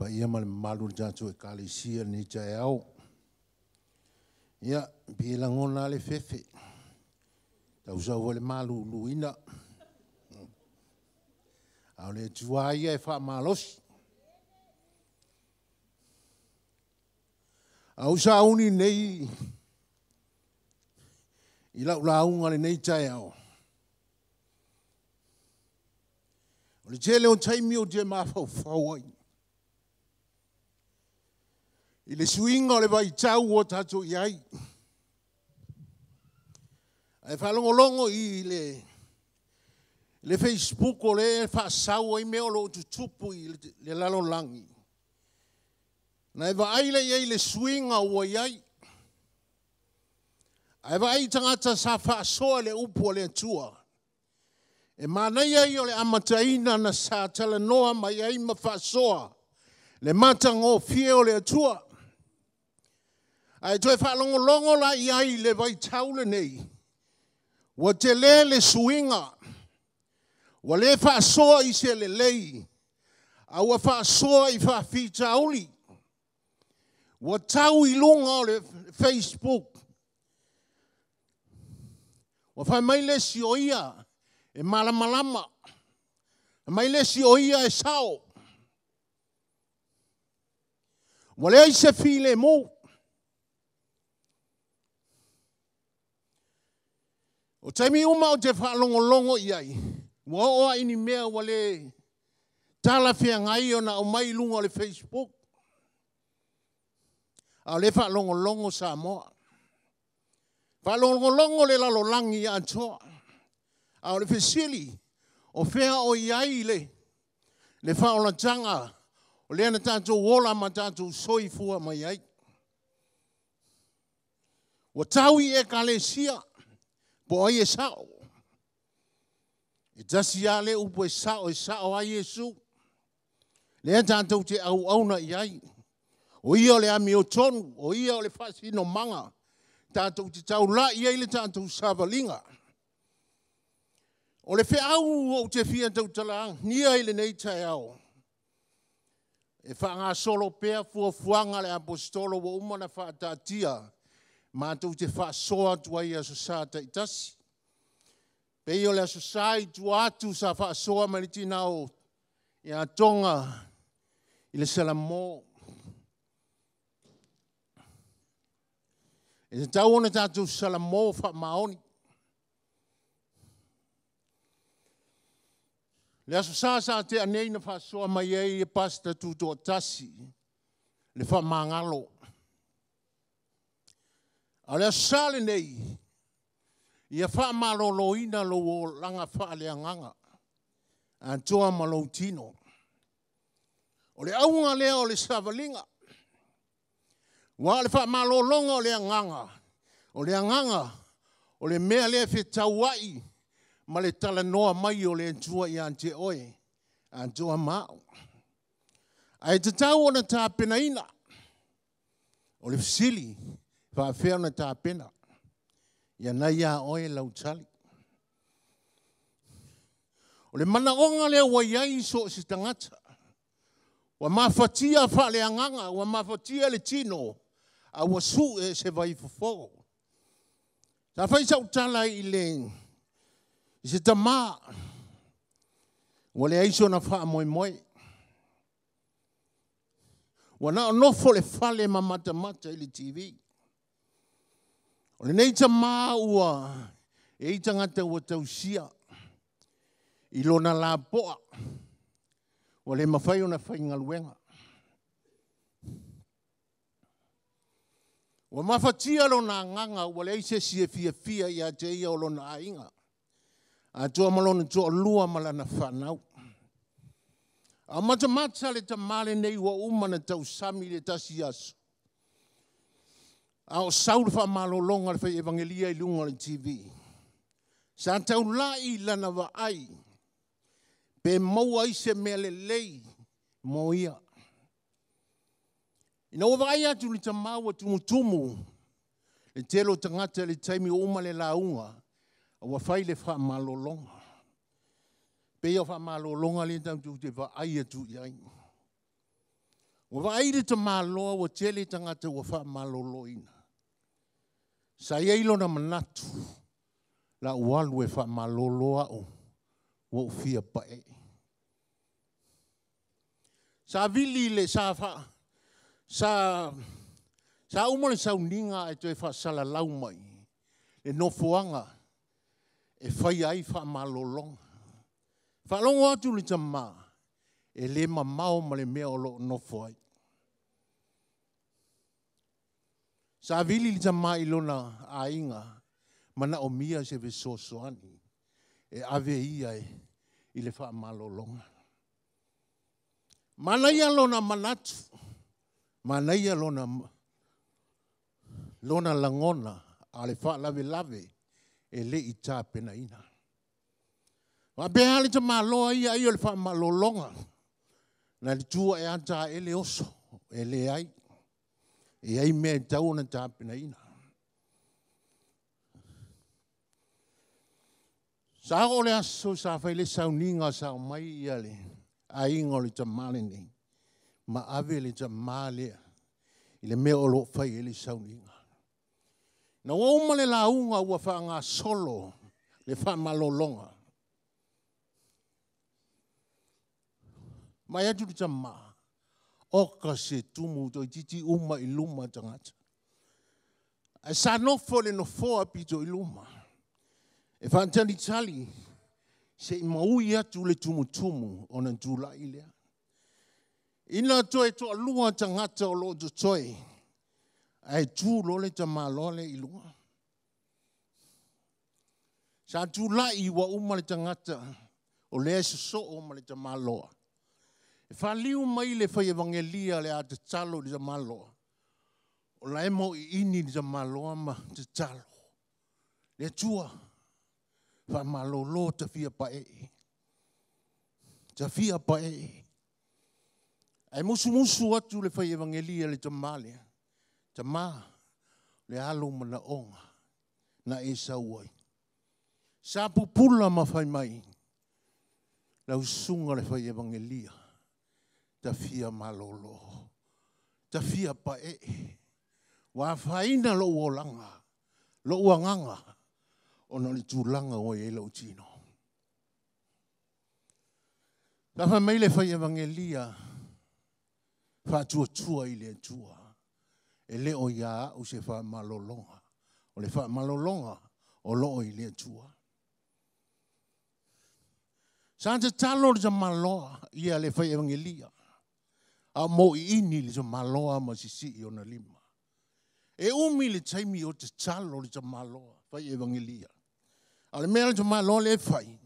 pa ia ma le malu jatu e kalisia ni tai au. Ia, pila ngona le fefe. Tau sau le malu luina. Au le tuaia e wha malosi. Au sa uni nei i lau launga le nei tai au. O le tele o taimi o te mawhau whau ai. I le suinga o le vai tau o tato iai. Ai whalongolongo i le Facebook o le whaasau ai meo lo tutupu i le lalo langi. Na e waaile iai le suinga ua iai. Ai waai tangata sa whaasoa le upu o le atua. E mana iai o le amataina na sa tala noa mai ai ma whaasoa. Le mata ngō fie o le atua. Ai toi whaalongolongo la iai le vai taule nei. Wa te le suinga. Wa le whaasoa i se le lei. A wa whaasoa i whaafita uli. Wa tau i lunga o le Facebook. Wa whai mai le si o ia e malamalama. Mai le si o ia e sao. Wa le se file mo. O taimi uma o te whaalongolongo iai. Wa oa ini mea wa le tala fia ngai o na o mai lunga o le Facebook. A le whaalongolongo Samoa. Whaalongolongo le lalo langi i antoa. A le fesili o fea o iai le whaolatanga o le ana tātou wola ma tātou soifua mai ai. Wa tau i e kalesia. Po ai e sao. E tasi a le upo e sao ai Yesu. Le tātou te au auna i ai. O ia o le ami o tonu, o ia o le whasino manga. Tātou te tau la i ai le tātou savalinga. O le wheau o te fia tau talang, ni ai le nei tai au. E wha solo pēr fuanga le apostolo wa umana whaatatia. Mātou te whaasoa tua i asosata i tasi. Pei o le asosa i tua atu sa whaasoa maritina o i a tonga i le salamo. E te tau ona tātou salamo wha maoni. Le asosa sa te anei na whaasoa mai ei e pasta tuto tasi. Le wha mangalo. A le sale nei, ia wha malolo ina lo o langa wha le anganga, antoa malo tino. O le aunga lea o le savalinga, wa le wha malolonga o le anganga, o le mea lea whi tauai, ma le tala noa mai o le antua i ante oe, antoa mao. Ai te tau ona tā pena ina, o le fisili, whaafea na tā pena. Ia nei a oe lau tali. O le mana onga lea wa iai so si tangata. Wa mawhatia wha le anganga, wa mawhatia le tino. A wa su e se vai fofo. Ta whaisau tala i le. I se tama. Wa le aiso na wha moe moe. Wa na nofo le whale ma mata i le TV. O le nei ta maa ua e i tangata ua tausia i lona la poa o le mawhai o na whaingaluenga. Ua mawhatia lona nganga ua le eise sia fia i a te ia o lona ainga. A toa malona toa lua malana whanau. A mata le ta male nei ua umana tau sami le tasi aso. A o saul wha malolonga le whai evangelia i lunga le TV. Sa tau lai lana wa ai. Pe maua i se mea le lei mo ia. Ina o vai atu li ta maua tumutumu. Le telo tangata le taimi o uma le launga. A wa whai le wha malolonga. Pe o wha malolonga le tau te wa ai atu i ai. Wa vaile te māloa wa tele tangata wa wha maloloina. Sa yeilo na manatu la ualu e wha maloloa o wa ufia pae. Sa vili le sa umole sa uninga e te wha sala lau mai. E nofuanga e whai ai wha malolonga. Wha longo atu li tamaa e le mamao ma le mea o lo nofo ai. Sa vili li tamaa ilona a inga mana o mia se ve sosoani e ave ia i le wha malolonga. Mana ia lona manatu, mana ia lona langona a le wha lave e le i tā pena ina. Wa beha le tamaa loa ia i o le wha malolonga na li tua e anta e le oso e le ai. E ai mea tau na tā pena ina. Sa o le aso sa whai le sauninga sa o mai ia le a ingo le tamale nei. Ma ave le tamale i le mea o lo whai e le sauninga. Na wauma le launga ua wha ngā solo le wha malolonga. Mai atu le tamaa. Oka se tumu to titi uma i luma tangata. Ai sa nofo le nofoa pito i luma. E whantani tali se i maui atu le tumu o na tula i lea. Ina toe to alua tangata o lo to toe. Ai tu lo le tamalole i lua. Sa tula i wa uma le tangata o le so o ma le tamaloa. E whaliu mai le whai evangelia le a te talo di tamaloa. O la emo i ini di tamaloa ma te talo. Le tua. Wha malolo ta fia pae. Ta fia pae. Ai musu atu le whai evangelia le tamale. Tama le alo mana onga. Na e sauai. Sa pupula ma whai mai. La usunga le whai evangelia. Ta fia malolo. Ta fia pae. Wa whaina lo uolanga. Lo uanganga. Ona li tūlanga o e lau tino. Ta wha mai le whai evangelia. Wha tua i le tua. E le o ia o se wha malolonga. O le wha malolonga o lo i le tua. Sa te talo le maloa ia le whai evangelia. A mo i ini le maloa ma sisi i ona lima. E umi le taimi o te talo le maloa whai evangelia. A le mea le maloa le whai.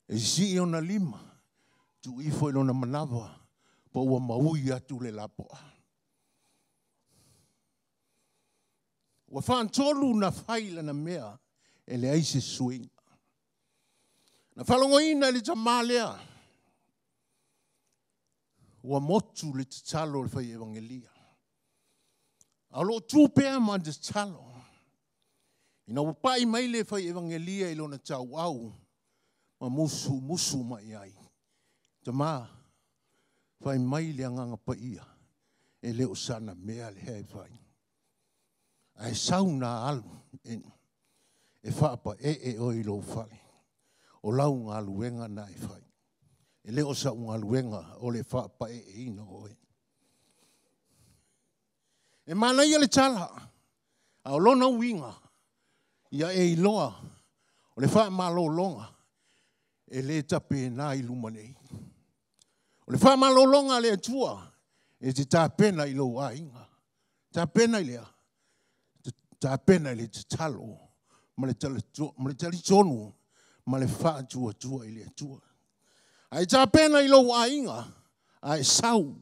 E sisi i ona lima. Tu i fo ilona manawa. Po ua maui atu le lapoa. Ua whaantolu na whaila na mea. E le aise swing. Na whalongoina le tamalea. Ua motu le talo le whai evangelia. Alo tūpea ma te talo. Ina wapai mai le whai evangelia ilo na tau au. Ma musu mai ai. Tama, whai mai le anganga pa ia. E leo sana mea le hei whai. Ai sauna alu. E whaapa e o ilo whai. O lau ngā luenga na e whai. E leo sa ngā luenga o le whaapa e ino oe. E mana ia le tala. A o lona winga. Ia e iloa. O le wha malo longa. E le tape na iluma nei. O le wha malo longa le atua. E te tapena ilo a inga. Tapena i lea. Tapena i le te talo. Ma le tali tonu. Ma le wha tua i le atua. Ai tapena ilo a inga. Ai sau.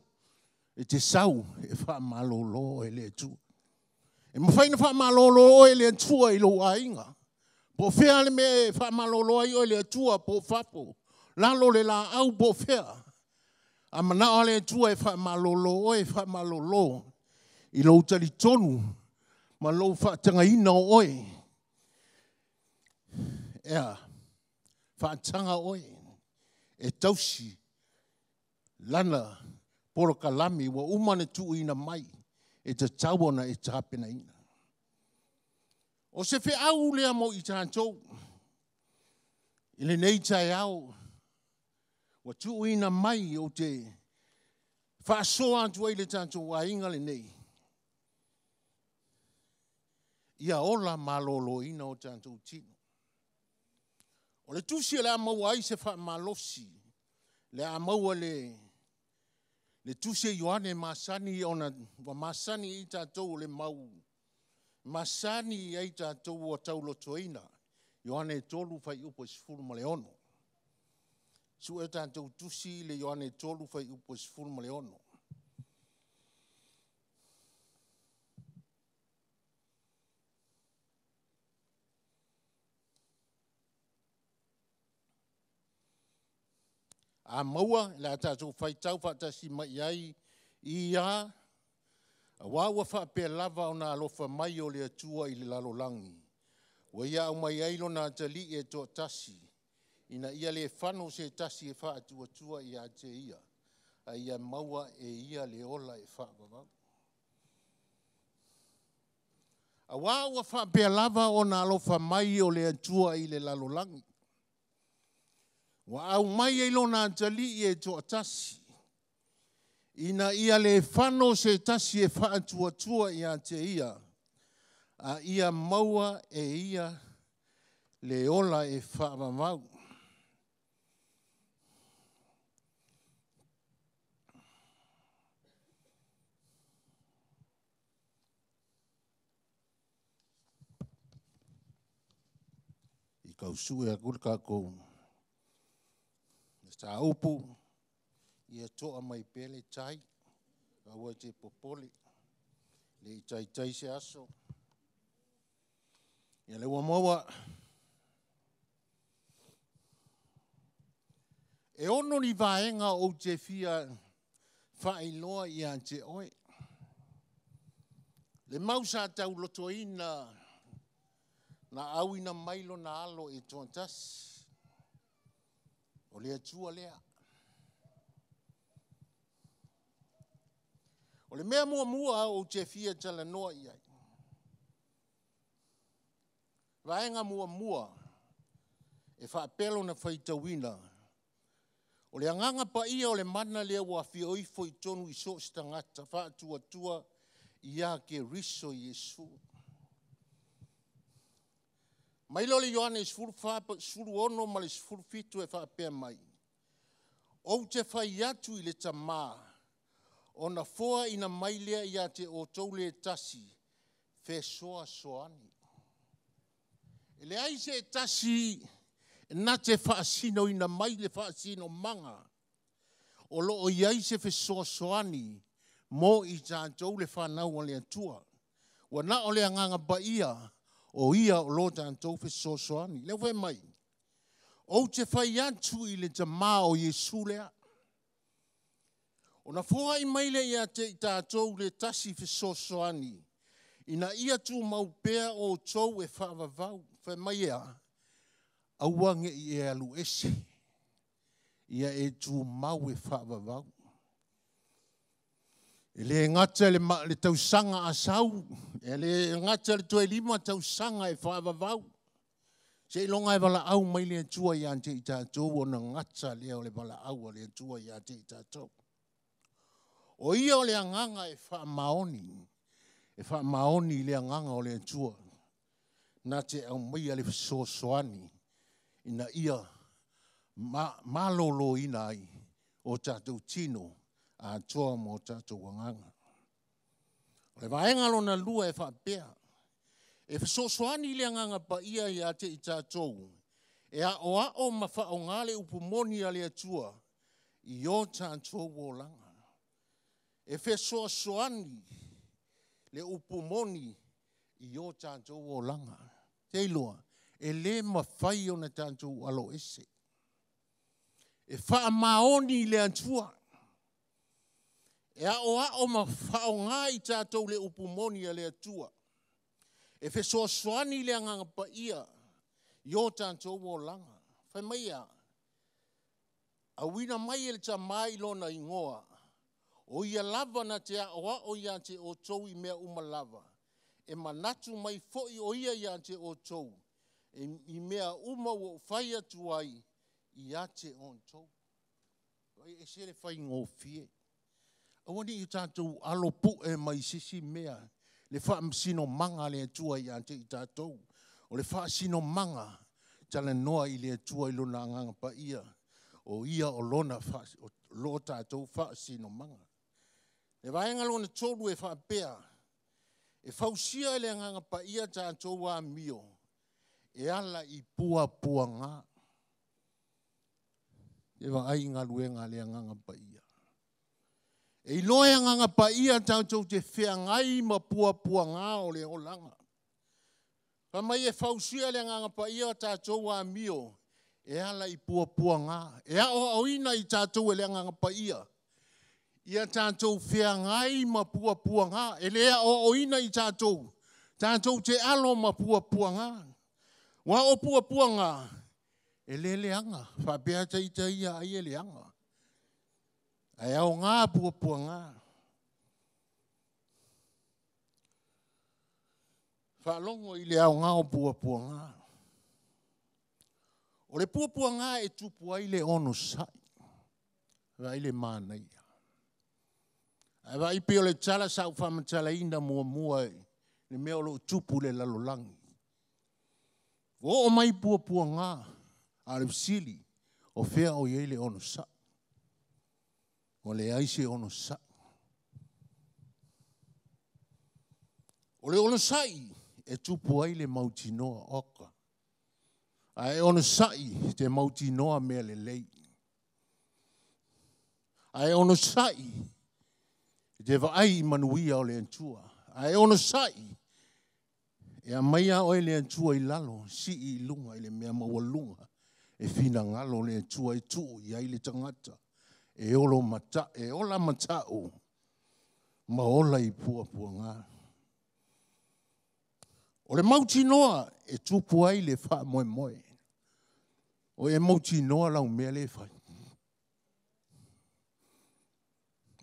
E te sau. E wha malo lo e le atua. E mawhaina wha malolo e le atua i lo a inga. Po whea le me wha malolo i o le atua po whapo. Lalo le la au po whea. A mana o le atua e wha malolo e wha malolo. I lo tali tonu. Ma lo wha tanga ina o oe. Ea. Wha tanga oe. E tausi. Lana. polo kalami wa umane tu ina mai e te tauona e te hapena ina. O se fe au lea mo i tātou, i le nei tai au, wa tu ina mai o te whaasoa atu ai le tātou a inga le nei. Ia ola malolo ina o tātou tino. O le tusi le a maua ai se wha malosi, le a maua le tusi e Ioane masani ona, wa masani i tātou le mau, masani i tātou o taulo toina, Ioane tolu fai upo sifuru ma le ono. Su e tātou tusi le Ioane tolu fai upo sifuru ma le ono. A maua, la tātou whai tau whatasi mai ai, ia, a wāua whape lava o nā alofa mai o le atua i le lalolangi. Wa ia au mai ailo nā tali e tō tasi, ina ia le whano se tasi e wha atua i a te ia, a ia maua e ia le ola e wha wawau. A wāua whape lava o nā alofa mai o le atua i le lalolangi. Wa au mai e lona tali e to tasi. Ina ia le whano se tasi e whaatua i a te ia. A ia maua e ia le ola e whaamamau. I kausue a kurka kou. Sa upu, ia toa mai pele tai, aua te popole, le tai se aso. Ia le maua, e ono ni vaenga o te fia whaeloa i a te oe. Le mausa tau lotoina, na auina mailo na alo e tontasi. O lea tua lea. O le mea mua o te fia tala noa i ai. Vaenga mua e whaapelo na whaitawina. O le anganga pa ia o le mana lea wa fia oifo i tonu i so stangata whaatua i a ke riso Yesu. Mai lo le Ioane sfuru ono ma le sfuru fitu e whaapea mai. O te whai atu i le tamā, o na foa ina mai lea i a te o tau le tasi, fe soa soani. E le aise e tasi, na te whaasino ina mai le whaasino manga, o lo o i aise fe soa soani, mo i tātou le whanau o le atua. Wa na o le anganga ba ia, o ia o lo tātou fe sosoani. Le wē mai. O te whai atu i le tamā o Yesu lea. O na fōa i maile ia te tātou le tasi fe sosoani. Ina ia tu maupea o tau e whaavavau. Whai mai ea. Auange i e alu ese. Ia e tu mau e whaavavau. E le ngata le tausanga a sau. E le ngata le tue lima tausanga e whaavavau. Se ilonga e wala au mai le tua i ante i tātou o na ngata leo le wala au le tua i ante i tātou. O ia o le anganga e whaamaoni. E whaamaoni le anganga o le tua. Nā te au mai ale sosoani. Ina ia malolo ina ai o tātou tino. A toa mo tātou wanganga. O le vaenga lona lua e whaapea. E whasosoani le anganga pa ia i ate i tātou. E a o ma whaongale upumoni a le atua. I o tātou o langa. E whasosoani le upumoni i o tātou o langa. Te iloa, e le mawhai o na tātou alo ese. E whaamaoni le atua. E a o ma whaonga i tātou le upumoni a le atua. E whesoasoani le anganga pa ia, i o tātou o langa. Whai mai a wina mai e le ta mai lona ingoa, O ia lava na te aoa o ia te o tou I mea uma lava. E manatu mai foi o ia te o tou. I mea uma o whai atu ai ia te on tou. E sere whai ngō fie. Awani I tātou alopu e mai sisi mea. Le wha msino manga le atua ia te I tātou. O le wha sino manga tala noa I le atua I lona nganga pa ia. O ia o lona wha, o lo tātou wha sino manga. Le vaenga lona tolu e wha pea. E whausia le nganga pa ia tātou wa mio. E ala I pua pua ngā. E wa ai ngā luenga le nganga pa ia. E loe nganga pa ia tātou te whea ngai ma pua pua ngā o le olanga. Ka mai e whausia le nganga pa ia tātou wa mio. E ala I pua pua ngā. E ao ina I tātou e le nganga pa ia. Ia tātou whea ngai ma pua pua ngā. E lea o ina I tātou. Tātou te alo ma pua pua ngā. Wa o pua pua ngā. E le leanga. Whapea taita ia ai e leanga. Ai au ngā pua pua ngā. Whalongo I le au ngā o pua pua ngā. O le pua pua ngā e tupu ai le ono sai. Vai le mānei. Vai pio le tala sau whamatala ina mua mua e. Le mea o lo tupu le lalolangi. O mai pua pua ngā. A le sili. O whea o iei le ono sai. O le aise ono sai. O le ono sai e tupu ai le mautinoa oka. A e ono sai te mautinoa mea le lei. A e ono sai te vaai manuia o le antua. A e ono sai e a maia o le antua I lalo si I lunga I le mea maua lunga. E fina ngalo le antua I tuu I ai le tangata. E olo mata, e ola mata o. Ma ola I pua pua ngā. O le mauti noa e tupu ai le wha moe moe. O e mauti noa lau mea le whai.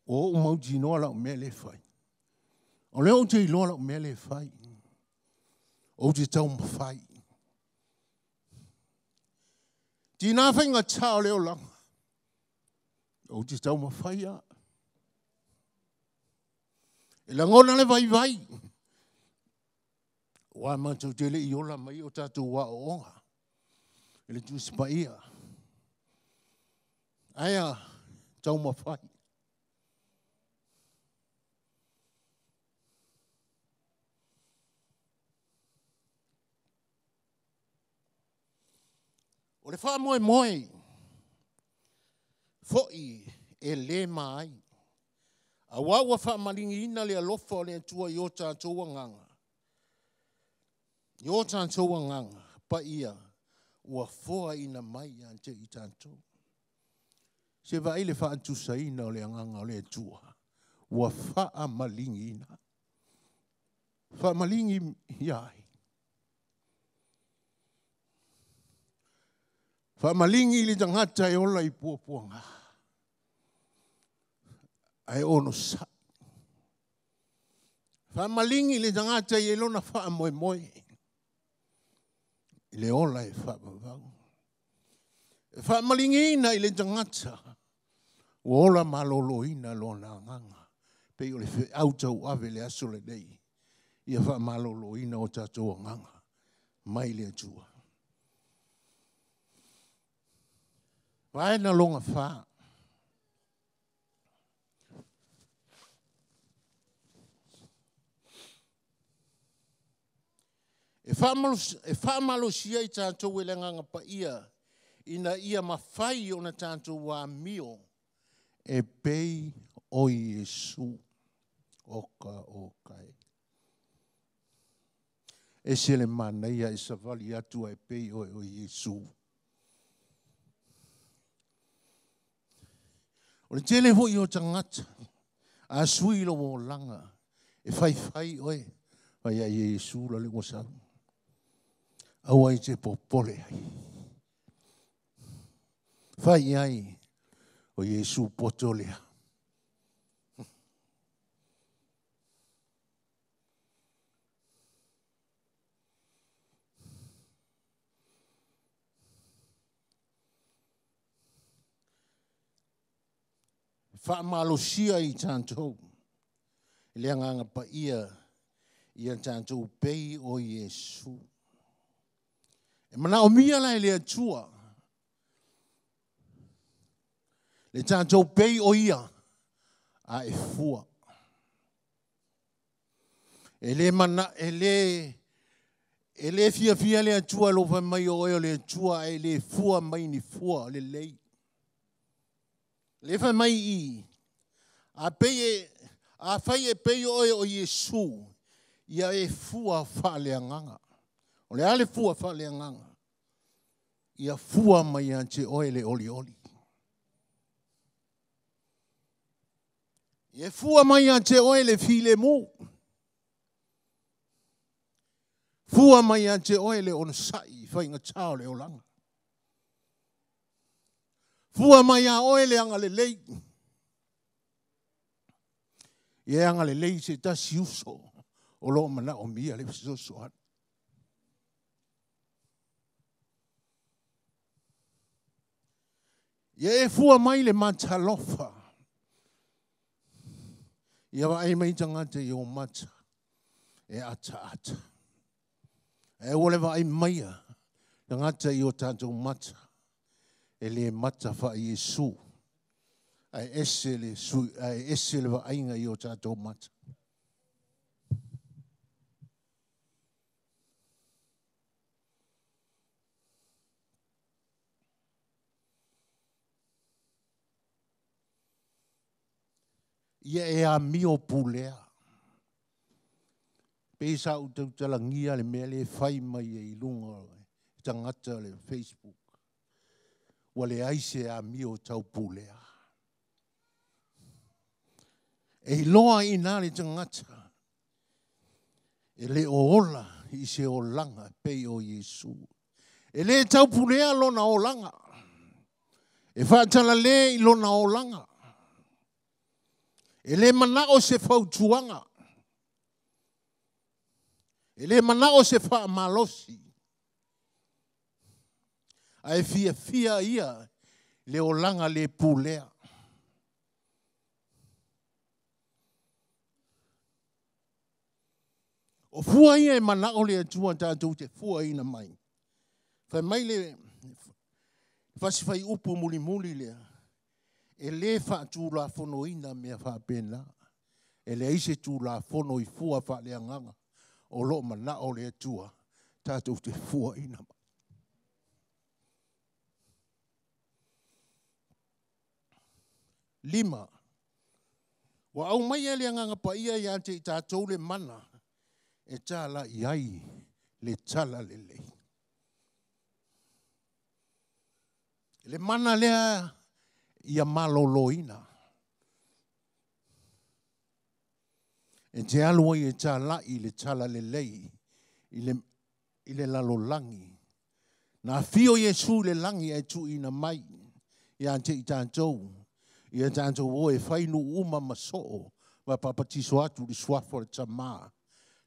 O mauti noa lau mea le whai. O leo te iloa lau mea le whai. O te tau mawhai. Tina whainga tau leo langa. O te tau mawhai a. E la ngona le vai vai. Wa mātou te le I ola mai o tātou wa o onga. E le tu sipa ia. Aia, tau mawhai. O le wha moe moe. Foi e le mai. A wawa wha malingi ina le alofa o le atua I o tātou nganga. I o tātou nganga, pa ia, ua foa ina mai ante I tātou. Se vai le wha antusa ina o le nganga o le atua. Ua wha malingi ina. Wha malingi iai. Wha malingi li tangata e ola I puapuanga. Ai ono sa. Wha malingi li tangata I elona wha moe moe. I le ola e wha mawau. Wha malingi ina I le tangata. Ola malolo ina lona nganga. Pei o le whi autau ave le aso le nei. Ia wha malolo ina o tātou nganga. Mai le atua. Vai na longa wha. E wha malo sia I tātou e nganga pa ia. Ina ia mawhai o na tātou wā mio. E pei o Iesu. Oka o kai. E se le mana ia e savali atu e pei o Iesu. O le tele hoi o tangata. A sui lo mo langa. E whai oe. Whai a Iesu la le ngosau. Au ai te popole ai. Whai ai. O Iesu potolea. whaamalosia I tātou. Le anganga pa ia tātou pei o Iesu. E mana o mia lai le atua. Le tātou pei o ia a e fua. E le mana, e le fia le atua lo fa mai o le atua e le fua mai ni fua le lei. Le fa mai I. A fai e pei o Iesu. Ia e fua fa le anganga. O le ale fua fa le anganga. Ia fua mai ante oe le oli oli. Ia fua mai ante oe le Viliamu. Fua mai ante oe le onosai, whainga tau le olanga. Fua mai a oe le anga le lei. Ie anga le lei se tasi uso, o lo mana o mia le fisoso an. Ie e fua mai le matalofa. Ie wa ai mai tangata I o mata, e ata. E ole wa ai maia, tangata I o tātou mata, e le mata wha Iesu. Ai ese le wa ainga I o tātou mata. Ia e a mio pulea. Pesa u tau talangia le mea le whai mai e ilunga tangata le Facebook. Wa le aise a mio tau pulea. E loa I nā le tangata. E le o ola I se o langa pei o Iesu. E le tau pulea lona o langa. E whaatala le I lona o langa. E le mana o se whautuanga. E le mana o se whaamalosi. Ai fia ia le o langa le pulea. O fua ia e mana o le atua tātou te fua ina mai. Whai mai le whasiwhai upu muli lea. E le whaatu la whono ina mea whapena. E le aise tu la whono I fua wha le anganga. O lo mana o le atua tātou te fua ina mai. Lima. Wa au mai le anganga pa ia I ante I tātou le mana. E tala iai le tala le lei. Le mana lea ia maloloina. E te alua I tala I le tala le lei. I le lalolangi. Na fio Iesu le langi e tu ina mai. Ia te I tātou. Ia tātou o e whainu uma masoo. Wa papatiso atu li swafo le tamaa.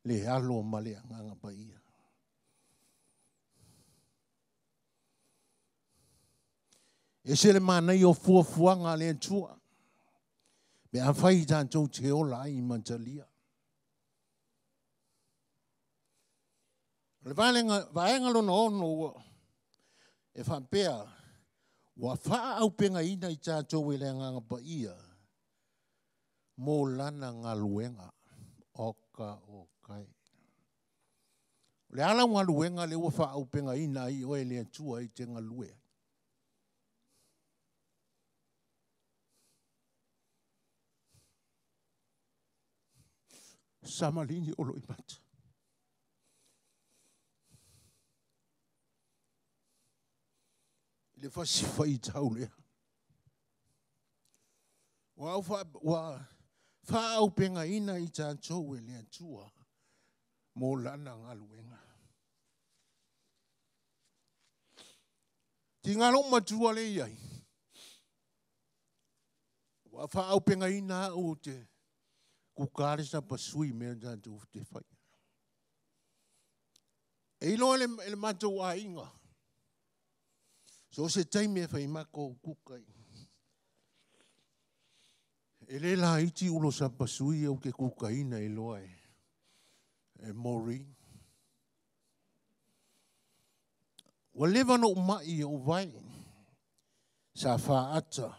Le alo ma le anganga pa ia. E se le manai o fuafuanga le tua. Me a whai tātou te ola I mantalia. Le vaenga lona ono e whampea wa wha au penga ina I tātou e le anganga pa ia. Mō lana ngā luenga. Oka o kai. Le ala ngā luenga le ua wha au penga ina I oe le atua I te ngā luenga. Samalini olo I mata. Le whasiwhai tau lea. Wha au penga ina I tātou e le atua. Mō lana ngā luenga. Ti ngalo matua le iai. Wa wha au penga ina o te kukare sa pasui mea tātou te whai. E ilo ele matou a inga. So se taime whai mako kukai. E le la iti ulo sa pasui au ke kukaina i loa e mori. Wa lewa no mai o vai. Sa wha ata.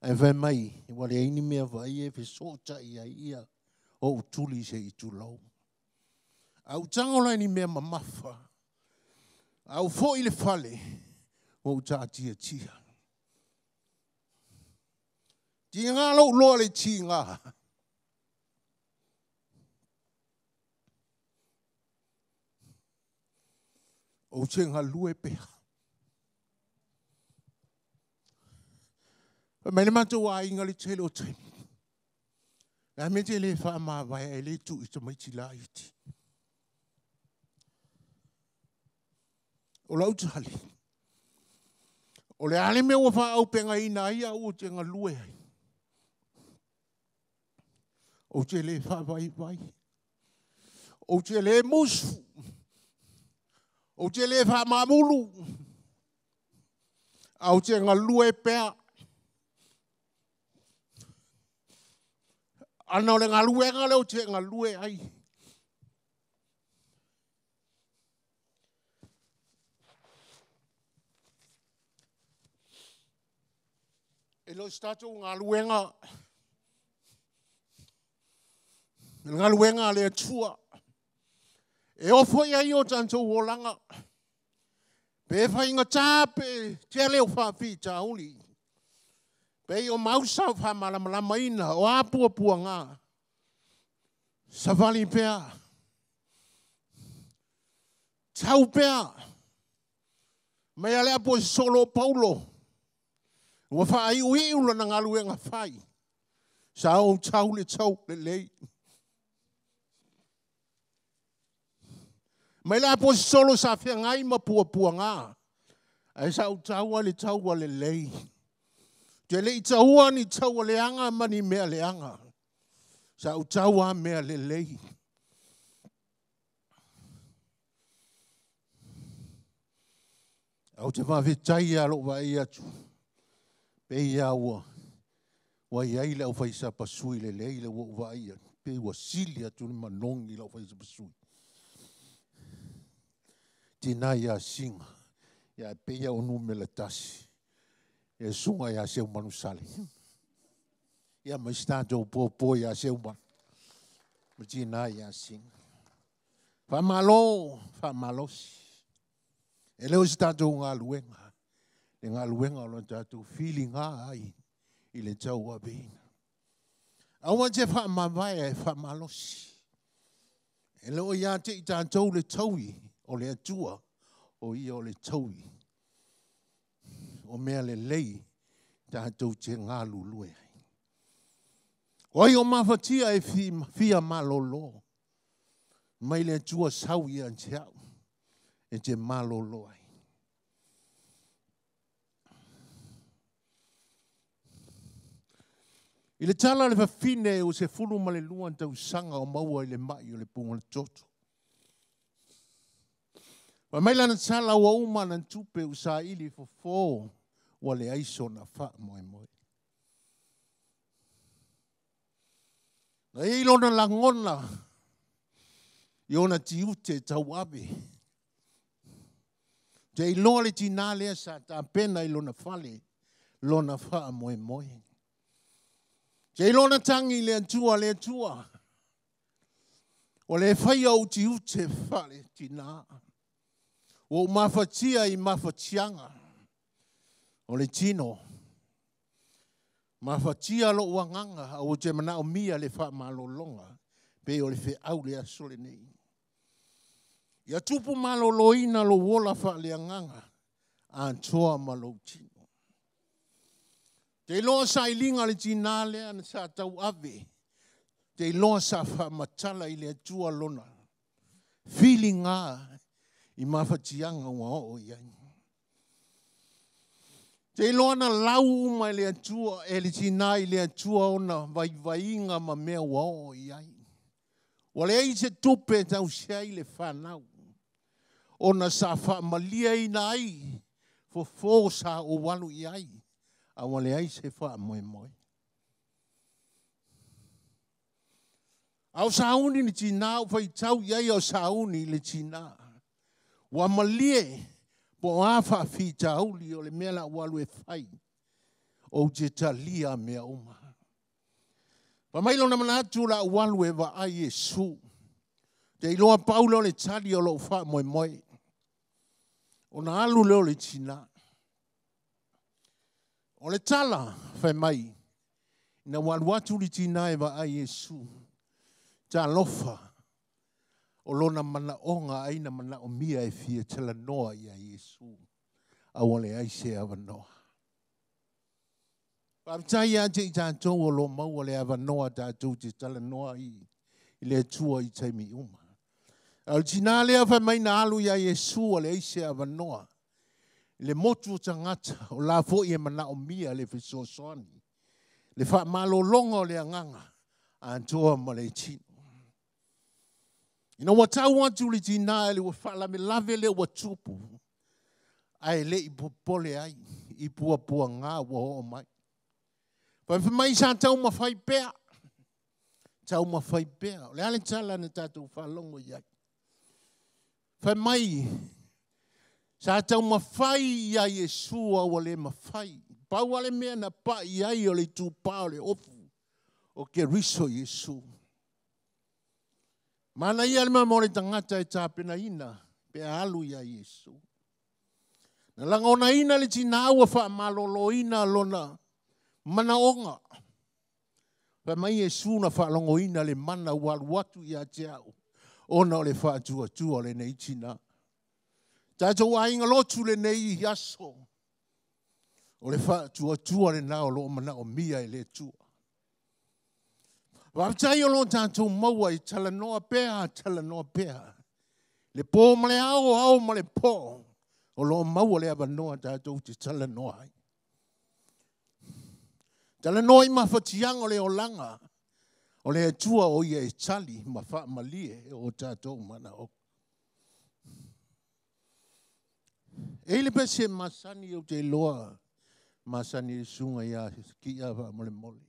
E vai mai. Wa le aini mea vai e fe sota ia o utuli se i tulau. Au tangola ni mea mamafa. Au fo i le fale o utatia tia. Ti ngā lau loa le ti ngā. O te ngā lue pea. Mai le matou a inga le tele o te. Nā me te le wha maa vai e le tu i te maiti la iti. O lau tali. O le ale mea wha au penga ina ia o te ngā lue ai. O te le wha vai vai. O te le musu. O te le wha mamulu. Au te ngā lue pea. Ana o le ngā lue ngā leo te ngā lue ai. E lo stato ngā lue ngā. Ngā lue ngā le tua. E ofo ia i o tanto wolanga. Pe whai ngā tāpe, te leo whawhi tā uli. Pe o mausau wha malamalama ina, o apua pua ngā. Savali pea. Tau pea. Mea lea po solo paulo. Wa wha ai ui ula na ngā lue ngā whai. Sa o tau le lei. Mai la po solo sa fia ngai ma pua ngā. Ai sa o taua le lei. Te le i taua ni taua le anga mani mea le anga. Sa o taua mea le lei. Au te mawhetai alo wa i atu. Pe ia ua. Wa iai le au whaisa pasui le lei le wa i atu. Pe ua sili atu ni manongi le au whaisa pasui. Tina ia singa, ia peia o numela tasi, ia sunga ia seu manusale. Ia mai stato popo ia seu man. Tina ia singa. Famalosi. E leo stato ngā luenga. E ngā luenga o tato feeling ai i le tau a beina. Awa te famavai e famalosi. E leo ia te i tātou le taui. O le atua, o ia o le taui. O mea le lei, tātou te ngā lulue. Oi o mawhatia e fia malolo. Mai le atua sau ia te au. E te malolo ai. I le tala le whawhine o se fulu ma le luan tau sanga o maua i le mai o le punga le toto. Wa mai lana tala wa uma na tupe usa ili fo wa le aiso na fa moe moe. Na e ilona langona i ona tiute tau abe. Te ilona le tinale sa ta pena ilona fale lona fa moe moe. Te ilona tangi le atua. O le whai au tiute fale tina. O mawhatia i mawhatianga. O le tino. Mawhatia lo wanganga. O te mana o mia le wha malolonga. Pe o le whi au le asole nei. Ia tupu maloloina lo wola wha le anganga. Antoa malo tino. Te loa sa ilinga le tinale ana sa tau ave. Te loa sa wha matala i le atua lona. Feelinga I mawhatianga ua o iai. Te loana lau mai le atua, e le tinai le atua ona vai ma mea ua o iai. Wa le ai se tupe tau siai le whanau. Ona sa whaamalia ina ai, fo sa o walu iai. A wa le ai se wha moe moe. Au sauni ni tina au fai tau iai au sauni le tina. Wa malie po afa fi tau li o le mea la walu e fai. O je talia mea uma. Pa mailo na manatu la walu e wa ai Yesu. Te iloa paulo le tali o lo fa moe moe. O na alu leo le tina. O le tala fai mai. Na walu atu li tina e wa ai Yesu. Ta lofa. O lona mana onga aina mana o mia e fia tala noa ia Yesu. Awale ai se ava noa. Pamtai ante i tātou o lo mau le ava noa tātou te tala noa i le tua i taimi uma. Al tina lea fai mai na alu ia Yesu ale ai se ava noa. Le motu o tangata o la fo i e mana o mia le fisosoani. Le fa malo longa o le anganga. Antoa ma le tino. Ina watau atu li tina ele wa fala me lave le wa tupu. Ai le i popole ai. I pua pua ngā wa ho mai. Pa mai sa tau ma fai pea. Tau ma fai pea. Le ale tala na tātou whalongo iai. Fai mai. Sa tau ma fai ia Yesu a wale ma fai. Pau wale mea na pa iai o le tūpao le ofu. O ke riso Yesu. Mana ia le mamore tangata e tāpena ina. Pe alu ia Yesu. Na langona ina le tina aua wha malolo ina lona. Mana onga. Pa mai Yesu na wha longo ina le mana walu watu ia te au. Ona o le wha tua le nei tina. Tātou a inga lotu le nei yaso. O le wha tua le nao lo mana o mia e le tua. Waptai o lo tātou maua i tala noa pēa. Le pō ma le ao ma le pō. O lo maua le ava noa tātou te tala noa ai. Tala noa i mawhatiang o le o langa. O le tua o ia e tali ma wha malie o tātou mana o. E le pese masani o te loa. Masani e sunga ia ki ava mole mole.